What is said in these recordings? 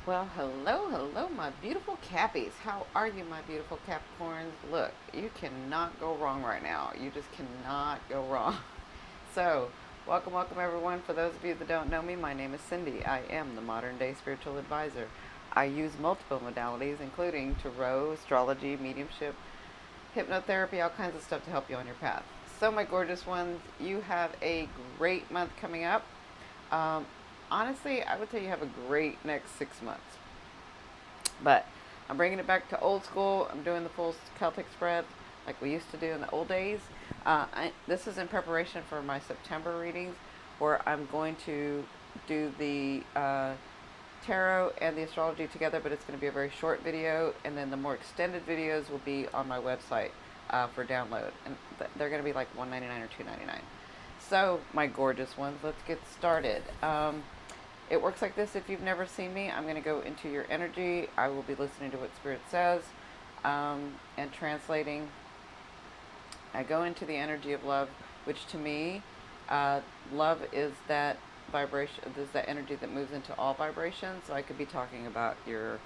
Well, hello, my beautiful Cappies. How are you, my beautiful Capricorns? Look, you cannot go wrong right now. You just cannot go wrong. So, welcome, everyone. For those of you that don't know me, my name is Cindy. I am the modern day spiritual advisor. I use multiple modalities, including tarot, astrology, mediumship, hypnotherapy, all kinds of stuff to help you on your path. So, my gorgeous ones, you have a great month coming up. Um, Honestly, I would say you have a great next 6 months. But I'm bringing it back to old school. I'm doing the full Celtic spread like we used to do in the old days. This is in preparation for my September readings, where I'm going to do the tarot and the astrology together, but it's going to be a very short video, and then the more extended videos will be on my website for download, and they're going to be like $1.99 or $2.99. So, my gorgeous ones, let's get started. It works like this. If you've never seen me, I'm going to go into your energy. I will be listening to what Spirit says and translating. I go into the energy of love, which to me, love is that vibration, is that energy that moves into all vibrations. So I could be talking about your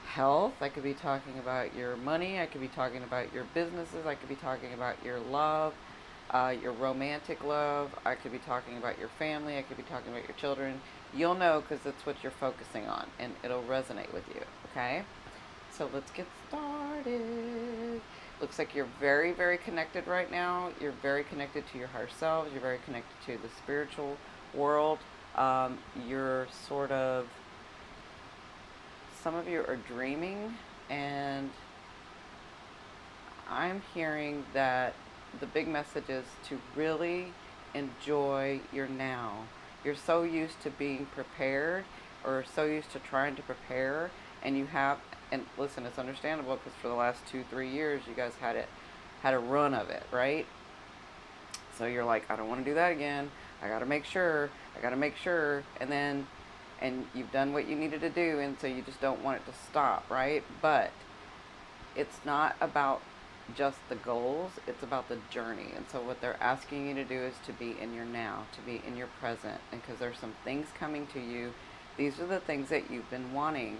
health. I could be talking about your money. I could be talking about your businesses. I could be talking about your love, your romantic love. I could be talking about your family. I could be talking about your children. You'll know because it's what you're focusing on, and it'll resonate with you, okay? So let's get started. Looks like you're very, very connected right now. You're very connected to your higher selves. You're very connected to the spiritual world. You're sort of, some of you are dreaming, and I'm hearing that the big message is to really enjoy your now. You're so used to being prepared, or so used to trying to prepare, and you have, and listen, it's understandable because for the last 2-3 years you guys had a run of it, right? So you're like, I don't want to do that again. I got to make sure, and you've done what you needed to do, and so you just don't want it to stop, right? But it's not about just the goals, it's about the journey. And so what they're asking you to do is to be in your now, to be in your present. And because there's some things coming to you, these are the things that you've been wanting.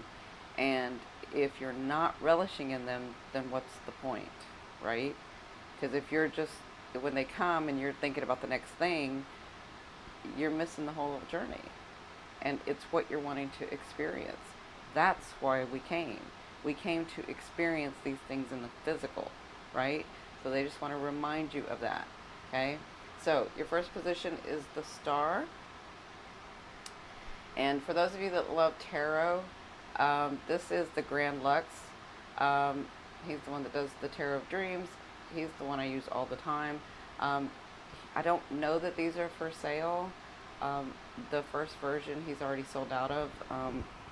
And if you're not relishing in them, then what's the point, right? Because if you're just, when they come and you're thinking about the next thing, you're missing the whole journey. And it's what you're wanting to experience. That's why we came. We came to experience these things in the physical, right? So they just want to remind you of that, okay? So your first position is the star. And for those of you that love tarot, this is the Grand Lux. He's the one that does the Tarot of Dreams. He's the one I use all the time. I don't know that these are for sale. The first version he's already sold out of.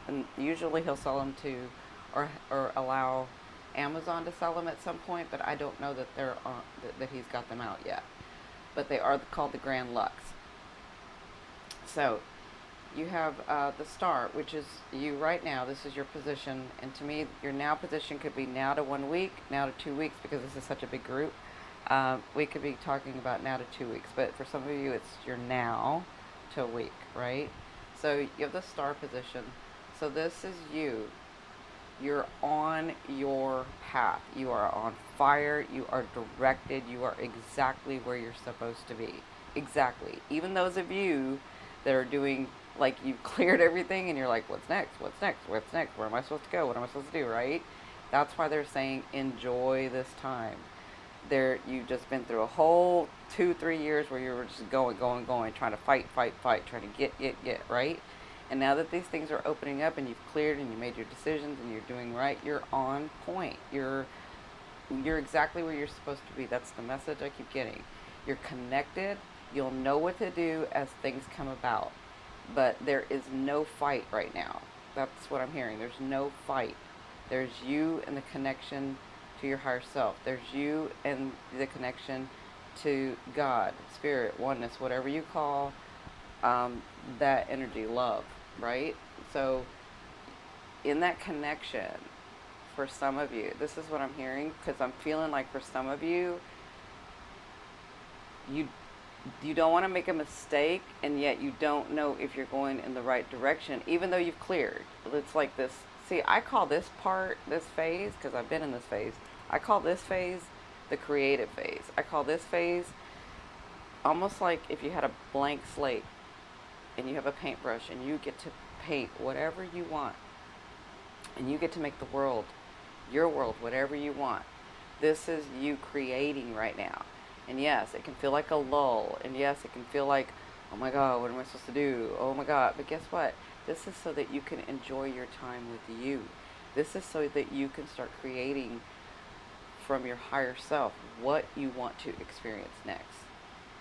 And usually he'll sell them to, or allow Amazon to sell them at some point, but I don't know that they're that he's got them out yet. But they are called the Grand Lux. So you have the star, which is you right now. This is your position, and to me, your now position could be now to 1 week, now to 2 weeks, because this is such a big group. We could be talking about now to 2 weeks, but for some of you, it's your now to a week, right? So you have the star position. So this is you. You're on your path. You are on fire. You are directed. You are exactly where you're supposed to be. Exactly. Even those of you that are doing, like, you've cleared everything and you're like, what's next? What's next? What's next? Where am I supposed to go? What am I supposed to do, right? That's why they're saying enjoy this time. You've just been through a whole 2-3 years where you were just going, trying to fight, trying to get, right? And now that these things are opening up and you've cleared and you made your decisions and you're doing right, you're on point. You're exactly where you're supposed to be. That's the message I keep getting. You're connected. You'll know what to do as things come about. But there is no fight right now. That's what I'm hearing. There's no fight. There's you and the connection to your higher self. There's you and the connection to God, spirit, oneness, whatever you call that energy, love, right? So in that connection, for some of you, this is what I'm hearing, because I'm feeling like for some of you, You don't want to make a mistake, and yet you don't know if you're going in the right direction, even though you've cleared. It's like this. See, I call this part, this phase, because I've been in this phase, I call this phase the creative phase. I call this phase almost like if you had a blank slate and you have a paintbrush and you get to paint whatever you want, and you get to make the world, your world, whatever you want. This is you creating right now. And yes, it can feel like a lull. And yes, it can feel like, oh my God, what am I supposed to do? Oh my God. But guess what? This is so that you can enjoy your time with you. This is so that you can start creating from your higher self what you want to experience next.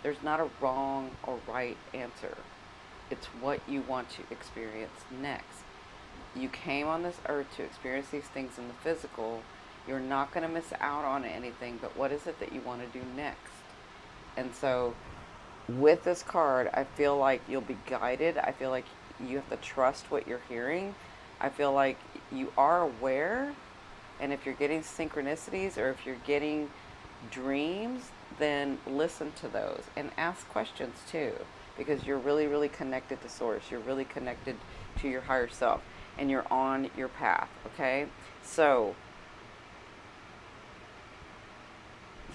There's not a wrong or right answer. It's what you want to experience next. You came on this earth to experience these things in the physical. You're not going to miss out on anything, but what is it that you want to do next? And so with this card, I feel like you'll be guided. I feel like you have to trust what you're hearing. I feel like you are aware. And if you're getting synchronicities or if you're getting dreams, then listen to those and ask questions too, because you're really, really connected to source. You're really connected to your higher self and you're on your path. Okay. So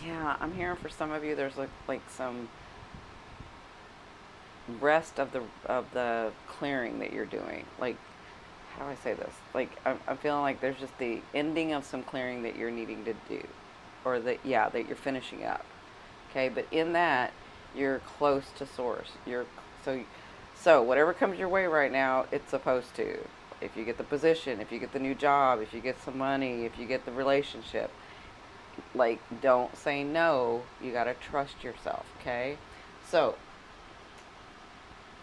yeah, I'm hearing for some of you there's like some rest of the clearing that you're doing. Like, how do I say this? Like, I'm feeling like there's just the ending of some clearing that you're needing to do, or that you're finishing up. Okay, but in that you're close to source. So whatever comes your way right now, it's supposed to. If you get the position, if you get the new job, if you get some money, if you get the relationship, like, don't say no. You got to trust yourself, okay? So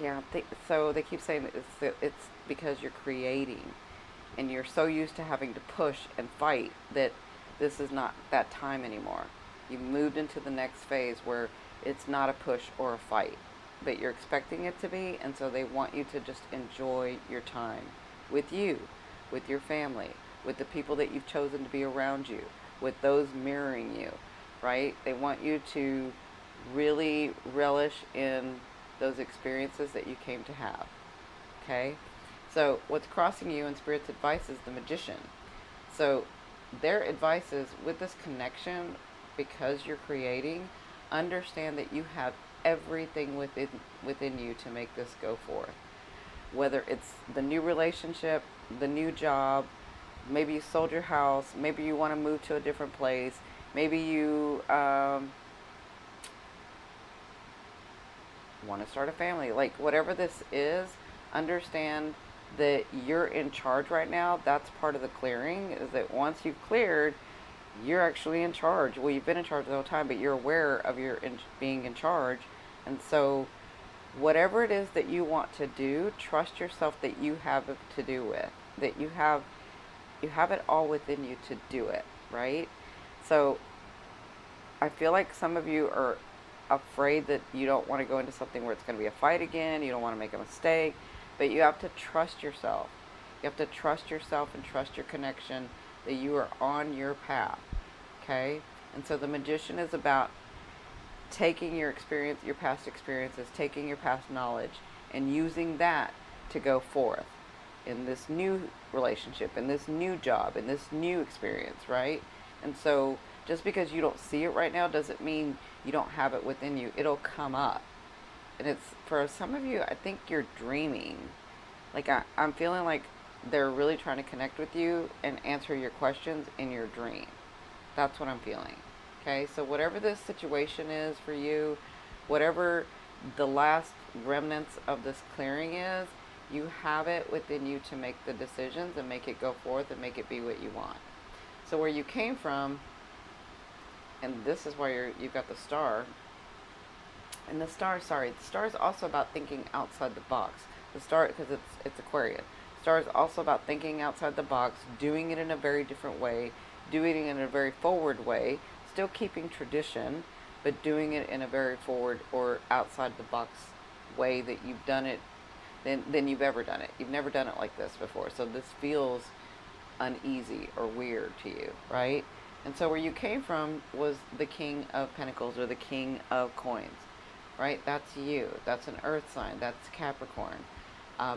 yeah, so they keep saying it's because you're creating and you're so used to having to push and fight that this is not that time anymore. You moved into the next phase where it's not a push or a fight, but you're expecting it to be, and so they want you to just enjoy your time with you, with your family, with the people that you've chosen to be around you, with those mirroring you, right? They want you to really relish in those experiences that you came to have. Okay? So what's crossing you in Spirit's advice is the Magician. So their advice is, with this connection, because you're creating, understand that you have everything within you to make this go forth. Whether it's the new relationship, the new job, maybe you sold your house, maybe you want to move to a different place, maybe you want to start a family. Like, whatever this is, understand that you're in charge right now. That's part of the clearing, is that once you've cleared, you're actually in charge. Well, you've been in charge the whole time, but you're aware of being in charge. And so whatever it is that you want to do, trust yourself that you have it to do with, that you have it all within you to do it, right? So I feel like some of you are afraid that you don't want to go into something where it's going to be a fight again. You don't want to make a mistake, but you have to trust yourself. You have to trust yourself and trust your connection that you are on your path. Okay? And so the Magician is about taking your experience, your past experiences, taking your past knowledge and using that to go forth in this new relationship, in this new job, in this new experience, right? And so just because you don't see it right now doesn't mean you don't have it within you. It'll come up. And it's, for some of you, I think you're dreaming. Like, I'm feeling like they're really trying to connect with you and answer your questions in your dream. That's what I'm feeling. Okay, so whatever this situation is for you, whatever the last remnants of this clearing is, you have it within you to make the decisions and make it go forth and make it be what you want. So where you came from, and this is why you've got the star. And the star is also about thinking outside the box. The star, because it's Aquarian. Star is also about thinking outside the box, doing it in a very different way, doing it in a very forward way, still keeping tradition, but doing it in a very forward or outside the box way that you've done it than you've ever done it. You've never done it like this before. So this feels uneasy or weird to you, right? And so where you came from was the King of Pentacles or the King of Coins. right? That's you. That's an earth sign. That's Capricorn.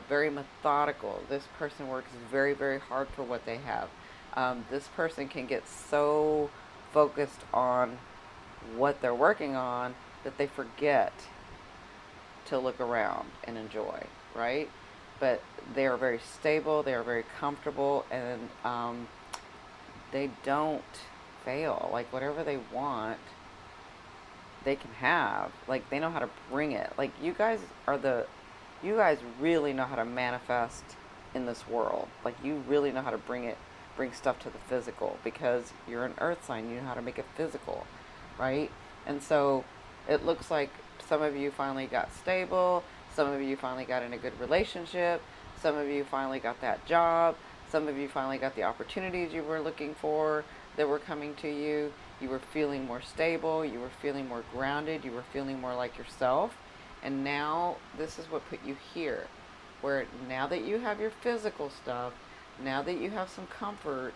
Very methodical. This person works very, very hard for what they have. This person can get so focused on what they're working on that they forget to look around and enjoy, right? But they are very stable, they are very comfortable, and they don't fail. Like, whatever they want, they can have. Like, they know how to bring it. Like, you guys really know how to manifest in this world. Like, you really know how to bring stuff to the physical, because you're an earth sign. You know how to make it physical, right? And so it looks like some of you finally got stable. Some of you finally got in a good relationship. Some of you finally got that job. Some of you finally got the opportunities you were looking for that were coming to you. You were feeling more stable. You were feeling more grounded. You were feeling more like yourself. And now this is what put you here, where now that you have your physical stuff, now that you have some comfort,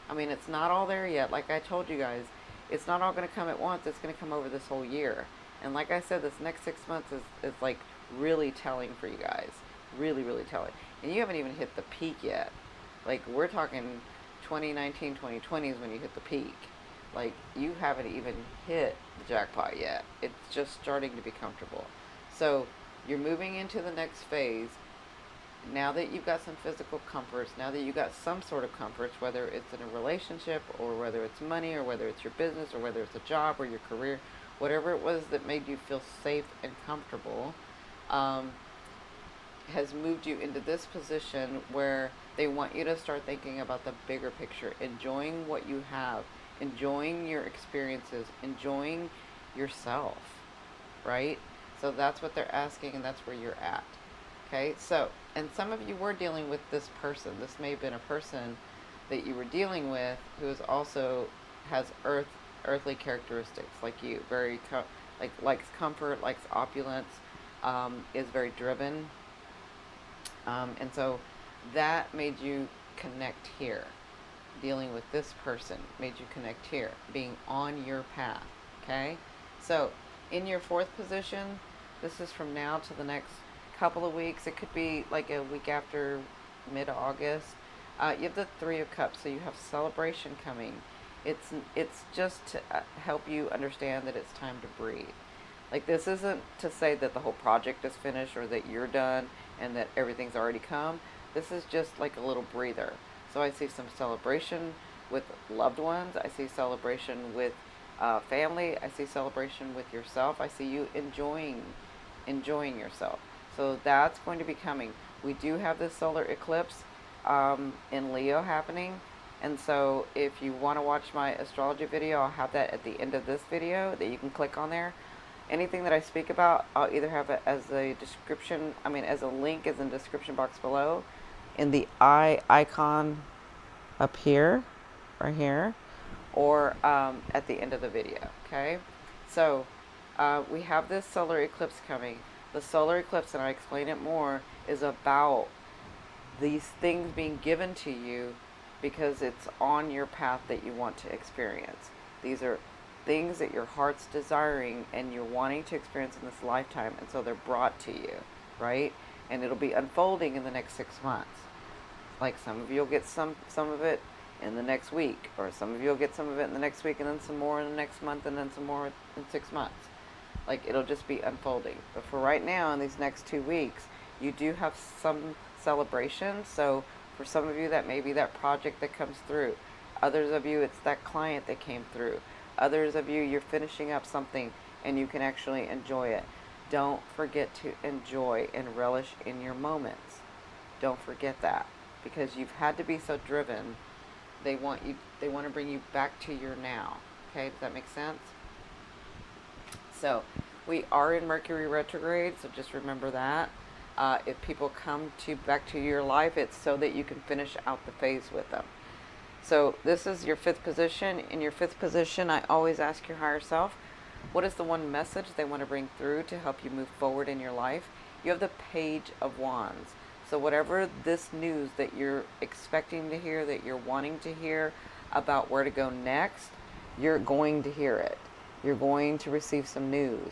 I mean, it's not all there yet. Like I told you guys, it's not all going to come at once. It's going to come over this whole year. And like I said, this next 6 months is like really telling for you guys. Really, really telling. And you haven't even hit the peak yet. Like, we're talking 2019, 2020 is when you hit the peak. Like, you haven't even hit the jackpot yet. It's just starting to be comfortable. So you're moving into the next phase. Now that you've got some physical comforts, now that you've got some sort of comforts, whether it's in a relationship or whether it's money or whether it's your business or whether it's a job or your career, whatever it was that made you feel safe and comfortable, has moved you into this position where they want you to start thinking about the bigger picture, enjoying what you have, enjoying your experiences, enjoying yourself, right? So that's what they're asking, and that's where you're at. Okay, so, and some of you were dealing with this person. This may have been a person that you were dealing with who is also has earthly characteristics like you, very likes comfort, likes opulence, is very driven, and so that made you connect here. Dealing with this person made you connect here, being on your path. Okay, so in your fourth position, this is from now to the next couple of weeks. It could be like a week after mid-August. You have the Three of Cups, so you have celebration coming. It's just to help you understand that it's time to breathe. Like, this isn't to say that the whole project is finished or that you're done and that everything's already come. This is just like a little breather. So I see some celebration with loved ones. I see celebration with family. I see celebration with yourself. I see you enjoying yourself. So that's going to be coming. We do have this solar eclipse in Leo happening. And so if you want to watch my astrology video, I'll have that at the end of this video that you can click on there. Anything that I speak about, I'll either have it as a description, as a link is in the description box below, in the eye icon up here, right here, or at the end of the video, okay? So we have this solar eclipse coming. The solar eclipse, and I explain it more, is about these things being given to you because it's on your path that you want to experience. These are things that your heart's desiring and you're wanting to experience in this lifetime, and so they're brought to you, right? And it'll be unfolding in the next 6 months. Like, some of you will get some of it in the next week, or some of you will get some of it in the next week, and then some more in the next month, and then some more in 6 months. Like, it'll just be unfolding. But for right now, in these next 2 weeks, you do have some celebration. So for some of you, that may be that project that comes through. Others of you, it's that client that came through. Others of you, you're finishing up something and you can actually enjoy it. Don't forget to enjoy and relish in your moments. Don't forget that, because you've had to be so driven. They want to bring you back to your now. Okay, does that make sense? So we are in Mercury retrograde, so just remember that. If people come back to your life, it's so that you can finish out the phase with them. So this is your fifth position. In your fifth position, I always ask your higher self, what is the one message they want to bring through to help you move forward in your life? You have the Page of Wands. So whatever this news that you're expecting to hear, that you're wanting to hear about where to go next, you're going to hear it. You're going to receive some news.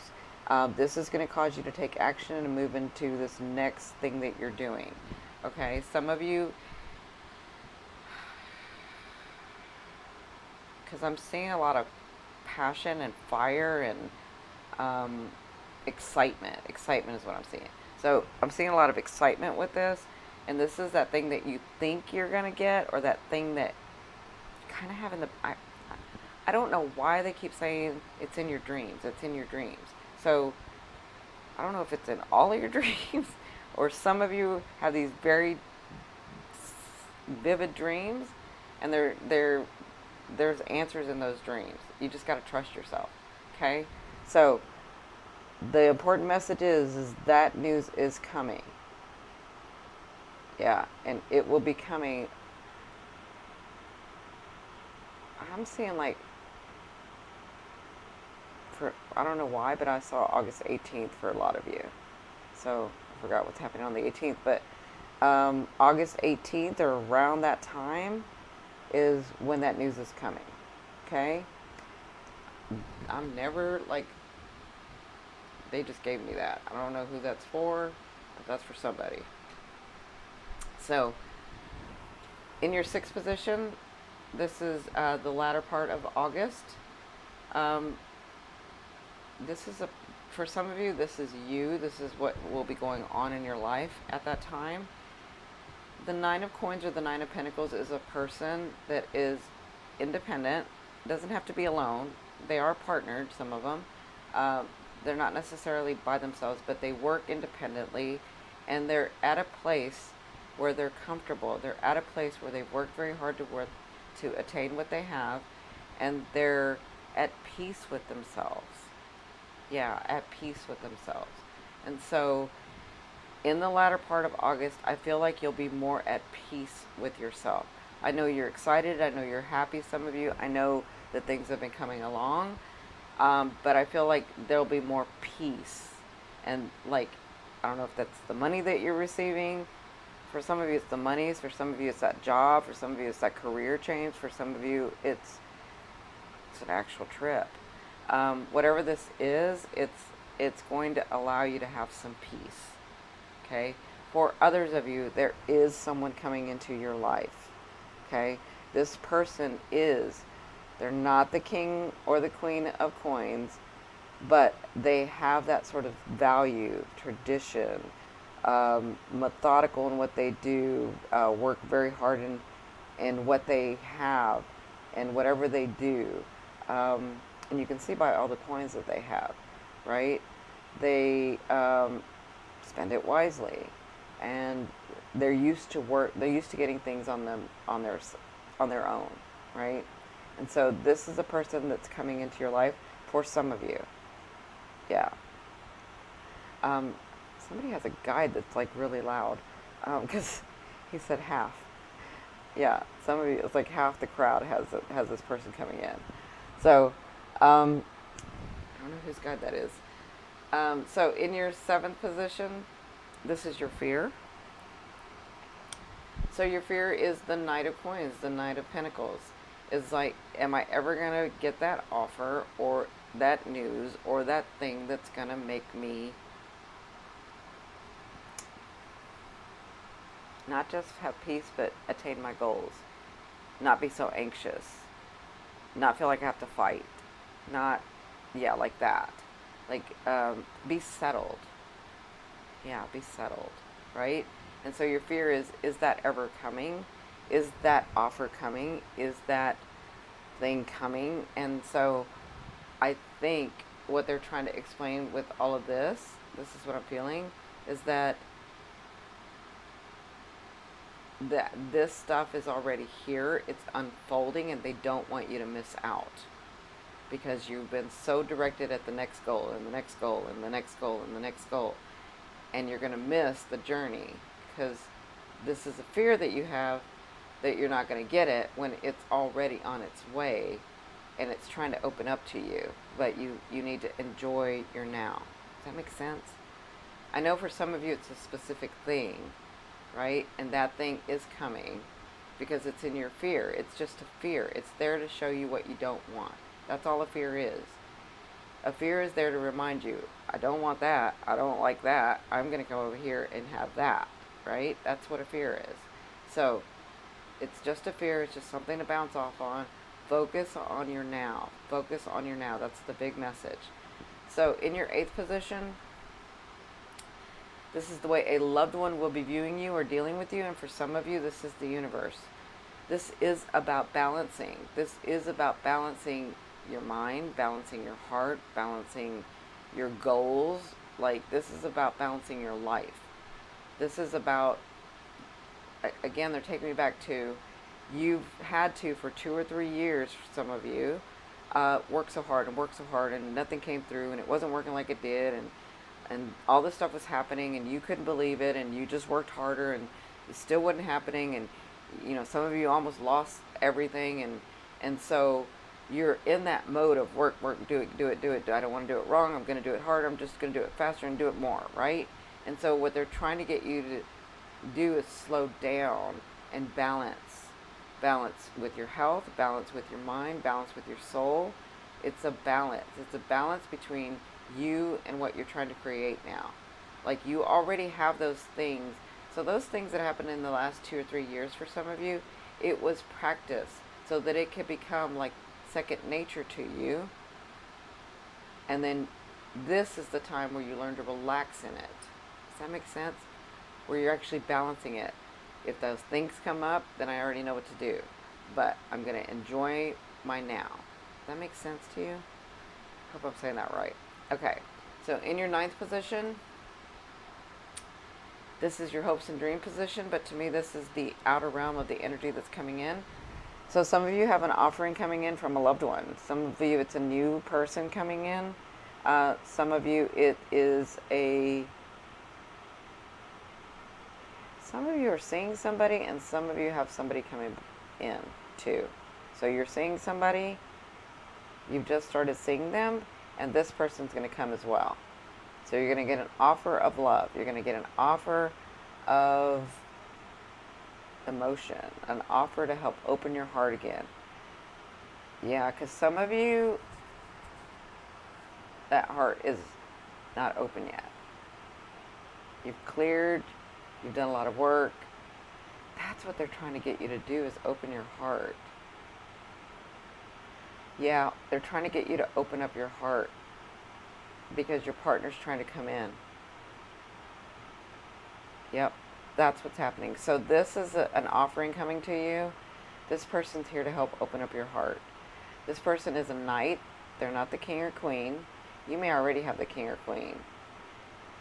This is going to cause you to take action and move into this next thing that you're doing. Okay, some of you, because I'm seeing a lot of passion and fire and excitement. Excitement is what I'm seeing. So I'm seeing a lot of excitement with this, and this is that thing that you think you're gonna get, or that thing that you kind of have in the. I don't know why they keep saying it's in your dreams. It's in your dreams. So I don't know if it's in all of your dreams, or some of you have these very vivid dreams, and there's answers in those dreams. You just got to trust yourself. Okay, so the important message is that news is coming. Yeah, and it will be coming. I'm seeing like, for, I don't know why, but I saw August 18th for a lot of you. So I forgot what's happening on the 18th, but August 18th or around that time is when that news is coming. Okay? I'm never like, they just gave me that. I don't know who that's for, but that's for somebody. So, in your sixth position, this is the latter part of August. This is for some of you, this is you. This is what will be going on in your life at that time. The Nine of Coins or the Nine of Pentacles is a person that is independent, doesn't have to be alone. They are partnered, some of them. They're not necessarily by themselves, but they work independently, and they're at a place where they're comfortable. They're at a place where they've worked very hard to attain what they have, and they're at peace with themselves. Yeah, at peace with themselves. And so in the latter part of August, I feel like you'll be more at peace with yourself. I know you're excited. I know you're happy, some of you. I know that things have been coming along. But I feel like there'll be more peace. And like, I don't know if that's the money that you're receiving. For some of you, it's the monies. For some of you, it's that job. For some of you, it's that career change. For some of you, it's an actual trip. Whatever this is, it's going to allow you to have some peace. Okay? For others of you, there is someone coming into your life. Okay? This person they're not the king or the queen of coins, but they have that sort of value, tradition, methodical in what they do, work very hard in what they have and whatever they do. And you can see by all the coins that they have, right? They spend it wisely, and they're used to getting things on their own, right? And so this is a person that's coming into your life for some of you. Yeah. Somebody has a guide that's like really loud, because he said half. Yeah, some of you, it's like half the crowd has this person coming in. So, I don't know whose guide that is. So in your seventh position, this is your fear. So your fear is the Knight of Coins, the Knight of Pentacles. Is like, am I ever going to get that offer or that news or that thing that's going to make me not just have peace, but attain my goals? Not be so anxious. Not feel like I have to fight. Not, yeah, like that. Like, be settled. Yeah, be settled, right? And so your fear is that ever coming? Is that offer coming? Is that thing coming? And so I think what they're trying to explain with all of this is what I'm feeling, is that this stuff is already here. It's unfolding, and they don't want you to miss out, because you've been so directed at the next goal and the next goal and the next goal and the next goal, and you're going to miss the journey, because this is a fear that you have that you're not going to get it when it's already on its way and it's trying to open up to you. But you need to enjoy your now. Does that make sense? I know for some of you it's a specific thing, right? And that thing is coming because it's in your fear. It's just a fear. It's there to show you what you don't want. That's all a fear is. A fear is there to remind you, I don't want that. I don't like that. I'm going to come over here and have that, right? That's what a fear is. So it's just a fear. It's just something to bounce off on. Focus on your now. Focus on your now. That's the big message. So in your 8th position, this is the way a loved one will be viewing you or dealing with you. And for some of you, this is the universe. This is about balancing. This is about balancing your mind, balancing your heart, balancing your goals. Like, this is about balancing your life. This is about, again, they're taking me back to, you've had to, for 2 or 3 years, for some of you, work so hard and nothing came through and it wasn't working like it did, and all this stuff was happening and you couldn't believe it, and you just worked harder and it still wasn't happening, and some of you almost lost everything, and so you're in that mode of work, do it. I don't want to do it wrong. I'm going to do it harder. I'm just going to do it faster and do it more, right? And so what they're trying to get you to do is slow down and balance with your health, balance with your mind, balance with your soul. It's a balance. It's a balance between you and what you're trying to create now. Like, you already have those things. So those things that happened in the last 2 or 3 years for some of you, it was practice so that it could become like second nature to you. And then this is the time where you learn to relax in it. Does that make sense? Where you're actually balancing it. If those things come up, then I already know what to do. But I'm going to enjoy my now. Does that make sense to you? Hope I'm saying that right. Okay. So in your 9th position, this is your hopes and dream position, but to me this is the outer realm of the energy that's coming in. So some of you have an offering coming in from a loved one. Some of you, it's a new person coming in. Some of you, some of you are seeing somebody, and some of you have somebody coming in too. So you're seeing somebody, you've just started seeing them, and this person's going to come as well. So you're going to get an offer of love. You're going to get an offer of emotion, an offer to help open your heart again. Yeah, because some of you, that heart is not open yet. You've cleared, you've done a lot of work. That's what they're trying to get you to do, is open your heart. Yeah, they're trying to get you to open up your heart because your partner's trying to come in. Yep, that's what's happening. So this is an offering coming to you. This person's here to help open up your heart. This person is a knight. They're not the king or queen. You may already have the king or queen.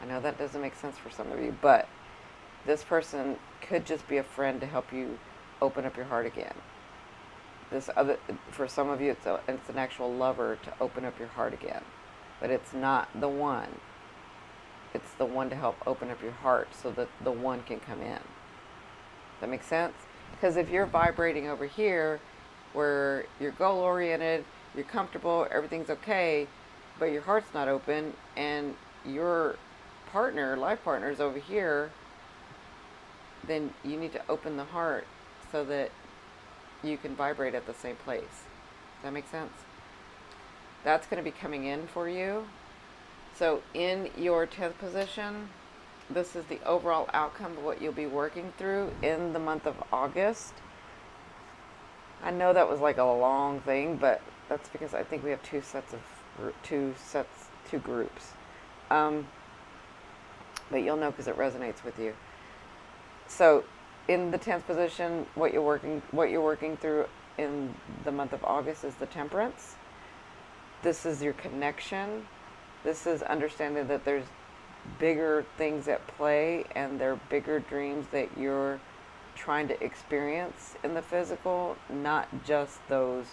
I know that doesn't make sense for some of you, but this person could just be a friend to help you open up your heart again. For some of you, it's an actual lover to open up your heart again. But it's not the one. It's the one to help open up your heart so that the one can come in. That makes sense? Because if you're vibrating over here where you're goal-oriented, you're comfortable, everything's okay, but your heart's not open, and your life partner is over here, then you need to open the heart so that you can vibrate at the same place. Does that make sense? That's going to be coming in for you. So in your 10th position, this is the overall outcome of what you'll be working through in the month of August. I know that was like a long thing, but that's because I think we have two groups. But you'll know because it resonates with you. So in the 10th position, what you're working through in the month of August is the Temperance. This is your connection. This is understanding that there's bigger things at play, and there are bigger dreams that you're trying to experience in the physical, not just those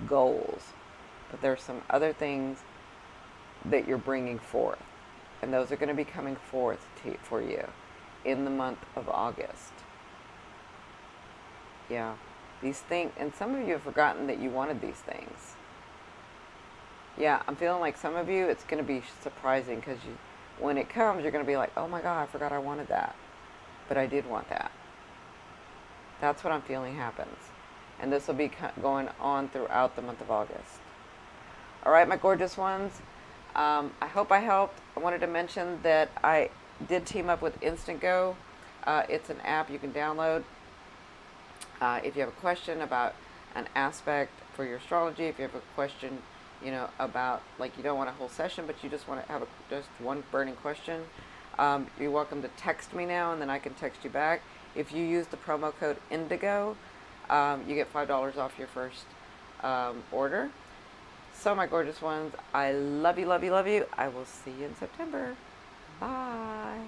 goals, but there's some other things that you're bringing forth, and those are going to be coming forth for you in the month of August. Yeah, these things, and some of you have forgotten that you wanted these things. Yeah, I'm feeling like some of you, it's going to be surprising, because when it comes, you're going to be like, oh my God, I forgot I wanted that. But I did want that. That's what I'm feeling happens. And this will be going on throughout the month of August. All right, my gorgeous ones. I hope I helped. I wanted to mention that I did team up with Instant Go. It's an app you can download. If you have a question about an aspect for your astrology, if you have a question, about, like, you don't want a whole session, but you just want to have just one burning question, you're welcome to text me now, and then I can text you back. If you use the promo code Indigo, you get $5 off your first order. So, my gorgeous ones, I love you, love you, love you. I will see you in September. Bye.